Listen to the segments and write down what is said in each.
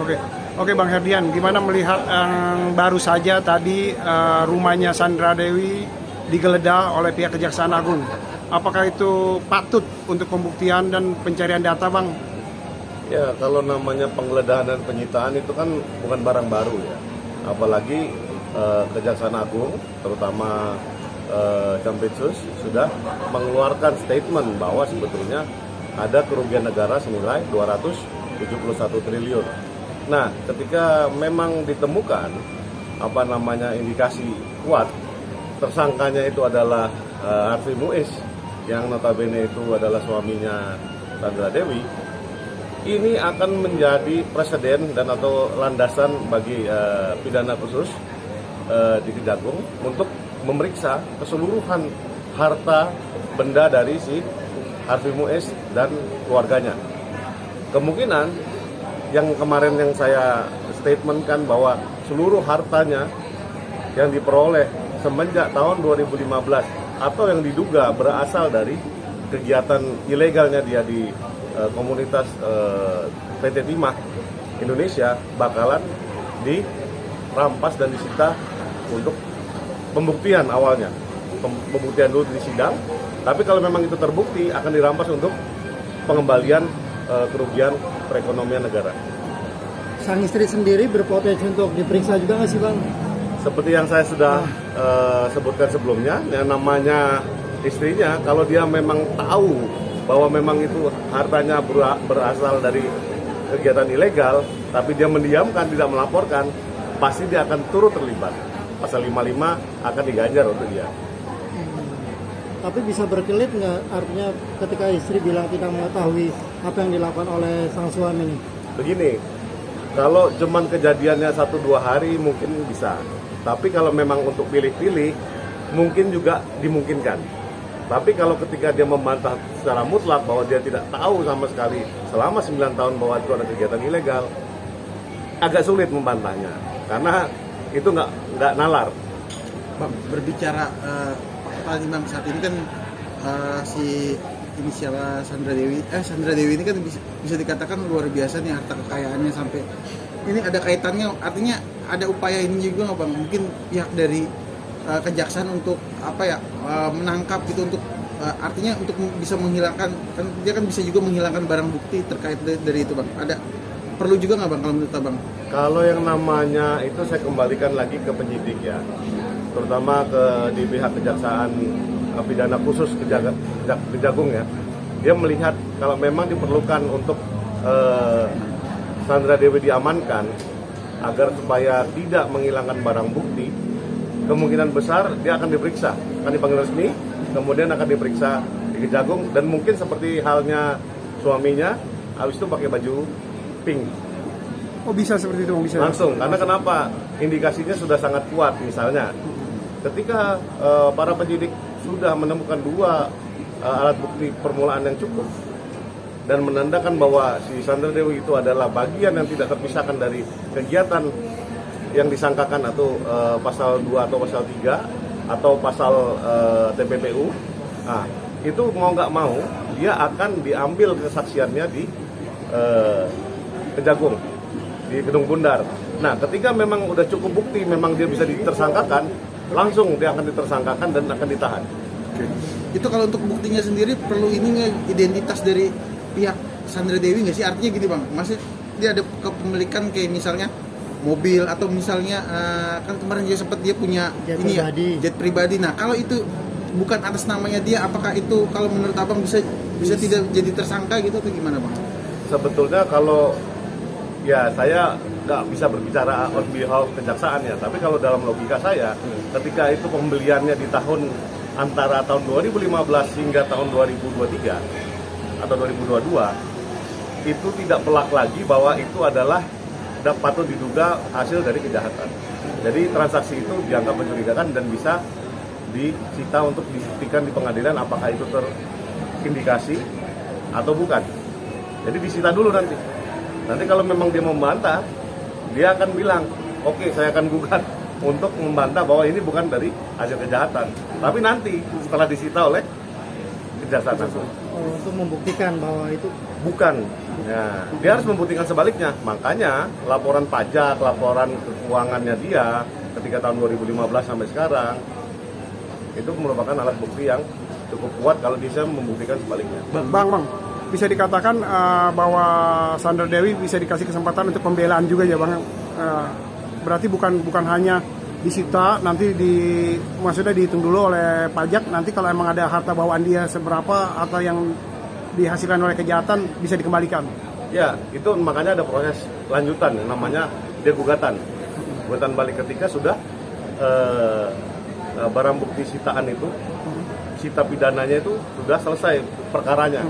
Oke, oke Bang Herdian, gimana melihat yang baru saja tadi rumahnya Sandra Dewi digeledah oleh pihak Kejaksaan Agung? Apakah itu patut untuk pembuktian dan pencarian data, Bang? Ya, kalau namanya penggeledahan dan penyitaan itu kan bukan barang baru ya. Apalagi Kejaksaan Agung, terutama Jampitsus, sudah mengeluarkan statement bahwa sebetulnya ada kerugian negara senilai 271 triliun. Nah, ketika memang ditemukan indikasi kuat, tersangkanya itu adalah Harvey Muiz, yang notabene itu adalah suaminya Sandra Dewi, ini akan menjadi presiden dan atau landasan bagi pidana khusus di Kejagung untuk memeriksa keseluruhan harta benda dari si Harvey Muiz dan keluarganya. Kemungkinan yang kemarin yang saya statementkan bahwa seluruh hartanya yang diperoleh semenjak tahun 2015 atau yang diduga berasal dari kegiatan ilegalnya dia di komunitas PT Timah Indonesia bakalan dirampas dan disita untuk pembuktian awalnya. Pembuktian dulu di sidang, tapi kalau memang itu terbukti akan dirampas untuk pengembalian kerugian perekonomian negara. Sang istri sendiri berpotensi untuk diperiksa juga nggak sih, Bang? Seperti yang saya sudah sebutkan sebelumnya, yang namanya istrinya, kalau dia memang tahu bahwa memang itu hartanya berasal dari kegiatan ilegal, tapi dia mendiamkan, tidak melaporkan, pasti dia akan turut terlibat. Pasal 55 akan diganjar untuk dia. Tapi bisa berkelit nggak, artinya ketika istri bilang tidak mengetahui apa yang dilakukan oleh sang suami ini? Begini, kalau cuman kejadiannya 1-2 hari mungkin bisa. Tapi kalau memang untuk pilih-pilih, mungkin juga dimungkinkan. Tapi kalau ketika dia membantah secara mutlak bahwa dia tidak tahu sama sekali selama 9 tahun bahwa itu ada kegiatan ilegal, agak sulit membantahnya. Karena itu nggak nalar. Bang, berbicara paling Bang, saat ini kan si inisial Sandra Dewi ini kan bisa dikatakan luar biasa nih harta kekayaannya, sampai ini ada kaitannya, artinya ada upaya ini juga nggak Bang? Mungkin pihak dari kejaksaan untuk menangkap gitu, untuk artinya untuk bisa menghilangkan, kan dia kan bisa juga menghilangkan barang bukti terkait dari itu Bang. Ada perlu juga nggak Bang kalau menurut Abang? Kalau yang namanya itu saya kembalikan lagi ke penyidik ya, terutama di pihak kejaksaan pidana khusus Kejagung ya. Dia melihat kalau memang diperlukan untuk Sandra Dewi diamankan agar supaya tidak menghilangkan barang bukti, kemungkinan besar dia akan diperiksa, akan dipanggil resmi, kemudian akan diperiksa di Kejagung, dan mungkin seperti halnya suaminya, habis itu pakai baju pink. Oh, bisa seperti itu, bisa Langsung, karena kenapa? Indikasinya sudah sangat kuat. Misalnya, ketika para penyidik sudah menemukan 2 alat bukti permulaan yang cukup dan menandakan bahwa si Sandra Dewi itu adalah bagian yang tidak terpisahkan dari kegiatan yang disangkakan, atau pasal 2 atau pasal 3 atau pasal TPPU, nah, itu mau nggak mau dia akan diambil kesaksiannya di Kejagung, di Gedung Bundar. Nah, ketika memang udah cukup bukti, memang dia bisa ditersangkakan, langsung dia akan ditersangkakan dan akan ditahan. Itu kalau untuk buktinya sendiri perlu ini nggak, identitas dari pihak Sandra Dewi nggak sih? Artinya gini Bang, maksudnya dia ada kepemilikan kayak misalnya mobil, atau misalnya kan kemarin dia sempat dia punya jet pribadi. Nah, kalau itu bukan atas namanya dia, apakah itu kalau menurut Abang bisa tidak jadi tersangka gitu atau gimana Bang? Sebetulnya kalau ya saya nggak bisa berbicara on behalf kejaksaan ya, tapi kalau dalam logika saya, ketika itu pembeliannya di tahun antara tahun 2015 hingga tahun 2023 atau 2022, itu tidak pelak lagi bahwa itu adalah patut diduga hasil dari kejahatan. Jadi transaksi itu dianggap mencurigakan dan bisa disita untuk dibuktikan di pengadilan apakah itu terindikasi atau bukan. Jadi disita dulu nanti. Nanti kalau memang dia membantah, dia akan bilang, oke, saya akan gugat untuk membantah bahwa ini bukan dari hasil kejahatan. Tapi nanti setelah disita oleh Kejaksaan Agung. untuk membuktikan bahwa itu Bukan. Ya, dia harus membuktikan sebaliknya. Makanya laporan pajak, laporan keuangannya dia ketika tahun 2015 sampai sekarang itu merupakan alat bukti yang cukup kuat kalau bisa membuktikan sebaliknya. Bang, bisa dikatakan bahwa Sandra Dewi bisa dikasih kesempatan untuk pembelaan juga ya Bang. Berarti bukan hanya disita, nanti maksudnya dihitung dulu oleh pajak, nanti kalau emang ada harta bawaan dia seberapa atau yang dihasilkan oleh kejahatan bisa dikembalikan. Ya, itu makanya ada proses lanjutan yang namanya dia gugatan balik ketika sudah barang bukti sitaan itu, sita pidananya itu sudah selesai perkaranya.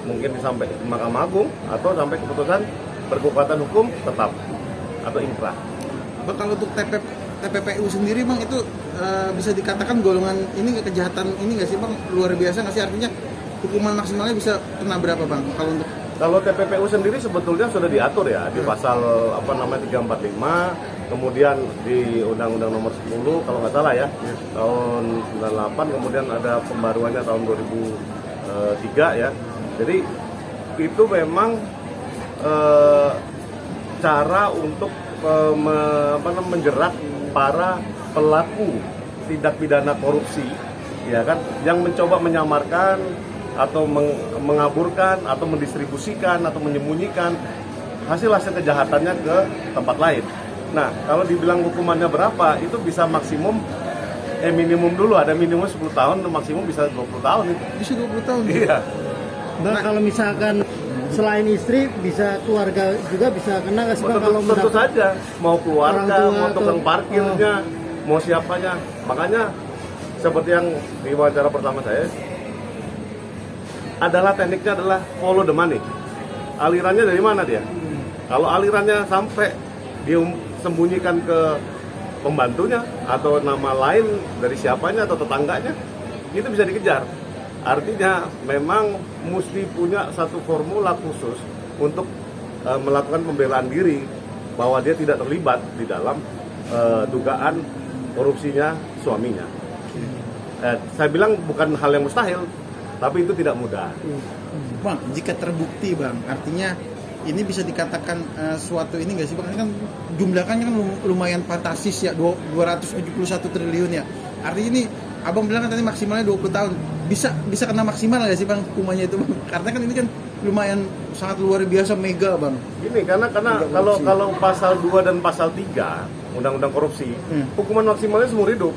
Mungkin sampai ke Mahkamah Agung atau sampai keputusan berkekuatan hukum tetap atau inkrah. Bang, kalau untuk TPPU sendiri Bang itu bisa dikatakan golongan ini kejahatan ini nggak sih Bang, luar biasa nggak sih, artinya hukuman maksimalnya bisa kena berapa Bang kalau untuk TPPU sendiri sebetulnya sudah diatur ya di pasal 345, kemudian di Undang-Undang Nomor 10 kalau nggak salah ya tahun 98, kemudian ada pembaruannya tahun 2003 ya. Jadi itu memang cara untuk menjerat para pelaku tindak pidana korupsi, ya kan, yang mencoba menyamarkan atau mengaburkan atau mendistribusikan atau menyembunyikan hasil-hasil kejahatannya ke tempat lain. Nah, kalau dibilang hukumannya berapa, itu bisa maksimum minimum dulu, ada minimum 10 tahun, maksimum bisa 20 tahun itu. bisa 20 tahun? Iya. Bang, kalau misalkan selain istri bisa keluarga juga bisa kena nggak sih Bang? Kalau Tentu saja, mau keluarga, mau tukang parkirnya, mau siapanya. Makanya seperti yang di wawancara pertama saya, adalah tekniknya adalah follow the money. Alirannya dari mana dia? Kalau alirannya sampai dia sembunyikan ke pembantunya atau nama lain dari siapanya atau tetangganya, itu bisa dikejar. Artinya memang mesti punya satu formula khusus untuk melakukan pembelaan diri bahwa dia tidak terlibat di dalam dugaan korupsinya suaminya. Saya bilang bukan hal yang mustahil, tapi itu tidak mudah. Bang, jika terbukti Bang, artinya ini bisa dikatakan suatu ini nggak sih Bang? Ini kan jumlahnya kan lumayan fantastis ya, 271 triliun ya. Artinya ini Abang bilang kan tadi maksimalnya 20 tahun. Bisa kena maksimal nggak sih Bang hukumannya itu Bang? Karena kan ini kan lumayan sangat luar biasa mega Bang. Ini karena kalau pasal 2 dan pasal 3 Undang-Undang Korupsi, hukuman maksimalnya seumur hidup.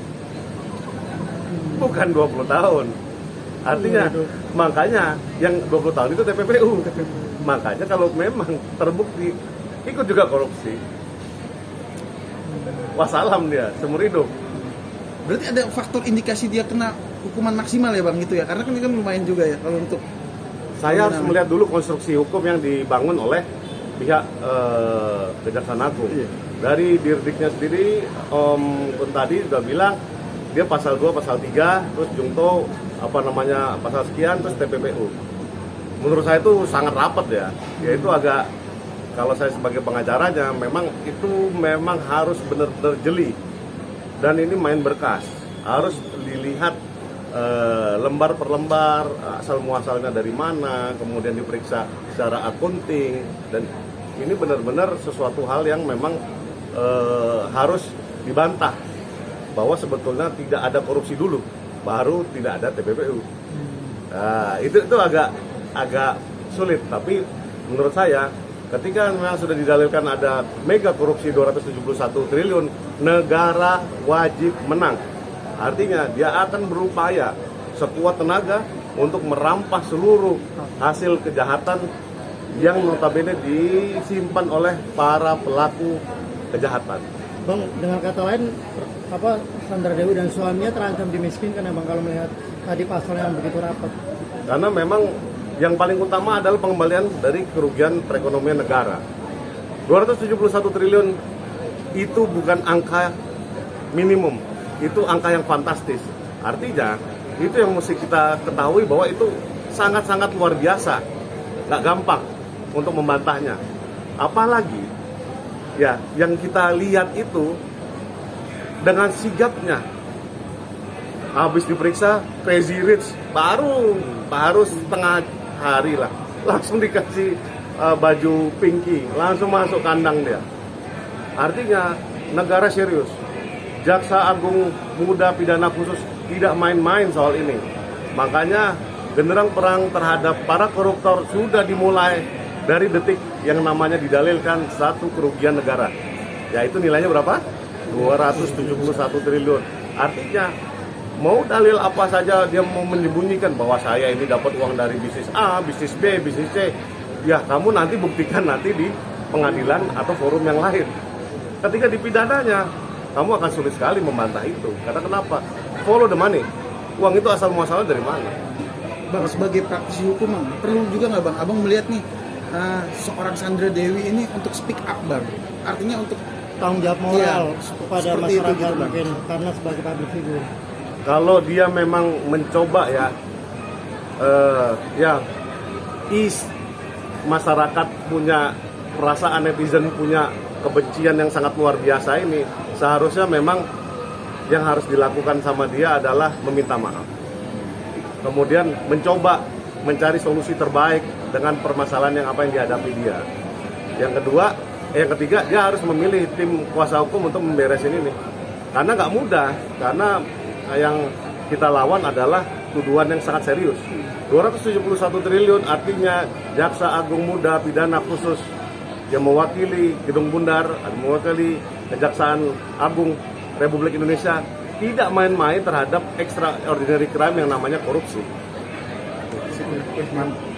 Bukan 20 tahun. Artinya makanya yang 20 tahun itu TPPU. Makanya kalau memang terbukti ikut juga korupsi, wassalam dia seumur hidup. Berarti ada faktor indikasi dia kena hukuman maksimal ya Bang gitu ya? Karena kan ini kan lumayan juga ya kalau untuk saya harus melihat dulu konstruksi hukum yang dibangun oleh pihak Kejaksaan Agung. Dari Dirdiknya sendiri, Om Kun tadi sudah bilang dia pasal 2, pasal 3, terus Jungto pasal sekian, terus TPPU. Menurut saya itu sangat rapat ya. Yaitu agak, kalau saya sebagai pengacaranya, memang harus benar-benar jeli. Dan ini main berkas, harus dilihat lembar per lembar, asal muasalnya dari mana, kemudian diperiksa secara akunting, dan ini benar-benar sesuatu hal yang memang harus dibantah bahwa sebetulnya tidak ada korupsi dulu, baru tidak ada TPPU. Nah, itu agak sulit, tapi menurut saya ketika memang sudah didalilkan ada mega korupsi 271 triliun, negara wajib menang. Artinya dia akan berupaya sekuat tenaga untuk merampas seluruh hasil kejahatan yang notabene disimpan oleh para pelaku kejahatan. Bang, dengan kata lain, Sandra Dewi dan suaminya terancam dimiskinkan ya Bang kalau melihat tadi pasal yang begitu rapat. Karena memang yang paling utama adalah pengembalian dari kerugian perekonomian negara. 271 triliun itu bukan angka minimum, itu angka yang fantastis. Artinya, itu yang mesti kita ketahui bahwa itu sangat-sangat luar biasa. Nggak gampang untuk membantahnya. Apalagi, ya, yang kita lihat itu dengan sigapnya habis diperiksa Crazy Rich baru setengah hari lah, langsung dikasih baju pinky, langsung masuk kandang dia. Artinya negara serius. Jaksa Agung Muda Pidana Khusus tidak main-main soal ini. Makanya genderang perang terhadap para koruptor sudah dimulai dari detik yang namanya didalilkan satu kerugian negara. Yaitu nilainya berapa? 271 triliun. Artinya mau dalil apa saja dia mau menyembunyikan bahwa saya ini dapat uang dari bisnis A, bisnis B, bisnis C. Ya kamu nanti buktikan nanti di pengadilan atau forum yang lain. Ketika dipidananya, kamu akan sulit sekali membantah itu. Karena kenapa? Follow the money. Uang itu asal muasalnya dari mana? Bang, sebagai praktisi hukum, Bang, perlu juga nggak Bang, Abang melihat nih seorang Sandra Dewi ini untuk speak up, Bang. Artinya untuk Tanggung jawab moral kepada seperti itu masyarakat gitu, Bang. mungkin karena sebagai public figure. Kalau dia memang mencoba masyarakat punya perasaan, netizen punya kebencian yang sangat luar biasa ini, seharusnya memang yang harus dilakukan sama dia adalah meminta maaf. Kemudian mencoba mencari solusi terbaik dengan permasalahan yang apa yang dihadapi dia. Yang ketiga, dia harus memilih tim kuasa hukum untuk memberesin ini. Karena nggak mudah, karena yang kita lawan adalah tuduhan yang sangat serius. 271 triliun artinya Jaksa Agung Muda Pidana Khusus yang mewakili Gedung Bundar, mewakili Kejaksaan Agung Republik Indonesia tidak main-main terhadap extraordinary crime yang namanya korupsi. mantap.